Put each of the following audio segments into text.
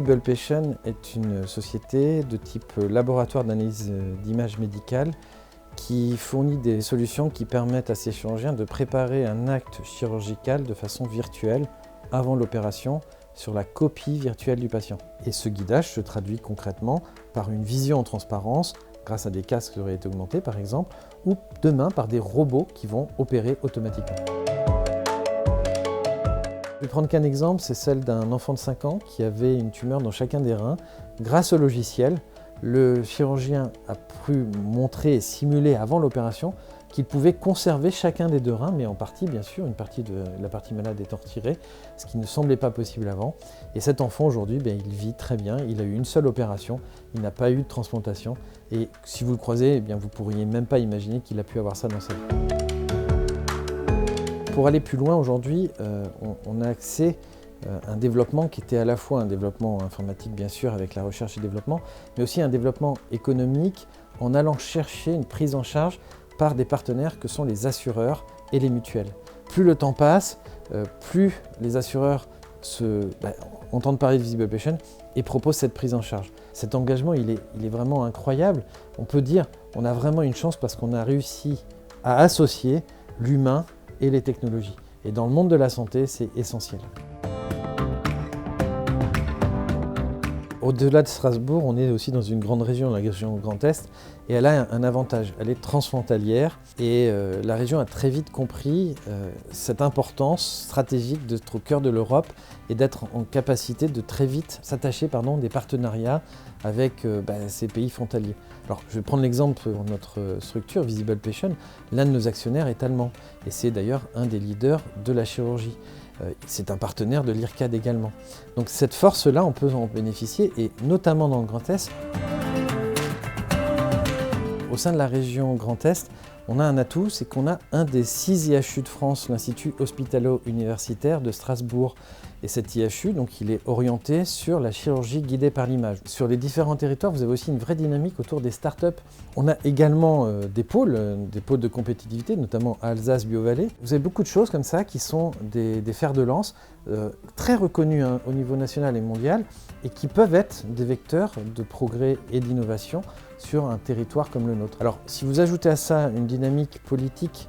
Visible Patient est une société de type laboratoire d'analyse d'images médicales qui fournit des solutions qui permettent à ces chirurgiens de préparer un acte chirurgical de façon virtuelle avant l'opération sur la copie virtuelle du patient. Et ce guidage se traduit concrètement par une vision en transparence grâce à des casques qui auraient été augmentés par exemple, ou demain par des robots qui vont opérer automatiquement. Je vais prendre qu'un exemple, c'est celle d'un enfant de 5 ans qui avait une tumeur dans chacun des reins. Grâce au logiciel, le chirurgien a pu montrer et simuler avant l'opération qu'il pouvait conserver chacun des 2 reins, mais en partie, bien sûr, une partie de la partie malade étant retirée, ce qui ne semblait pas possible avant. Et cet enfant, aujourd'hui, il vit très bien. Il a eu une seule opération, il n'a pas eu de transplantation. Et si vous le croisez, vous ne pourriez même pas imaginer qu'il a pu avoir ça dans sa vie. Pour aller plus loin, aujourd'hui, on a accès à un développement qui était à la fois un développement informatique, bien sûr, avec la recherche et développement, mais aussi un développement économique en allant chercher une prise en charge par des partenaires que sont les assureurs et les mutuelles. Plus le temps passe, plus les assureurs entendent parler de Visible Patient et proposent cette prise en charge. Cet engagement, il est vraiment incroyable. On peut dire qu'on a vraiment une chance parce qu'on a réussi à associer l'humain et les technologies. Et dans le monde de la santé, c'est essentiel. Au-delà de Strasbourg, on est aussi dans une grande région, la région Grand Est, et elle a un avantage, elle est transfrontalière, et la région a très vite compris cette importance stratégique d'être au cœur de l'Europe et d'être en capacité de très vite s'attacher des partenariats avec ces pays frontaliers. Alors, je vais prendre l'exemple de notre structure, Visible Patient. L'un de nos actionnaires est allemand, et c'est d'ailleurs un des leaders de la chirurgie. C'est un partenaire de l'IRCAD également. Donc cette force-là, on peut en bénéficier, et notamment dans le Grand Est. Au sein de la région Grand Est, on a un atout, c'est qu'on a un des 6 IHU de France, l'Institut hospitalo-universitaire de Strasbourg. Et cet IHU, donc, il est orienté sur la chirurgie guidée par l'image. Sur les différents territoires, vous avez aussi une vraie dynamique autour des startups. On a également des pôles de compétitivité, notamment à Alsace Bio-Vallée. Vous avez beaucoup de choses comme ça qui sont des fers de lance, très reconnus au niveau national et mondial, et qui peuvent être des vecteurs de progrès et d'innovation sur un territoire comme le nôtre. Alors, si vous ajoutez à ça une dynamique politique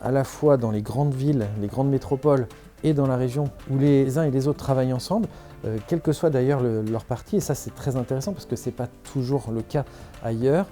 à la fois dans les grandes villes, les grandes métropoles et dans la région où les uns et les autres travaillent ensemble, quel que soit d'ailleurs leur parti, et ça c'est très intéressant parce que ce n'est pas toujours le cas ailleurs.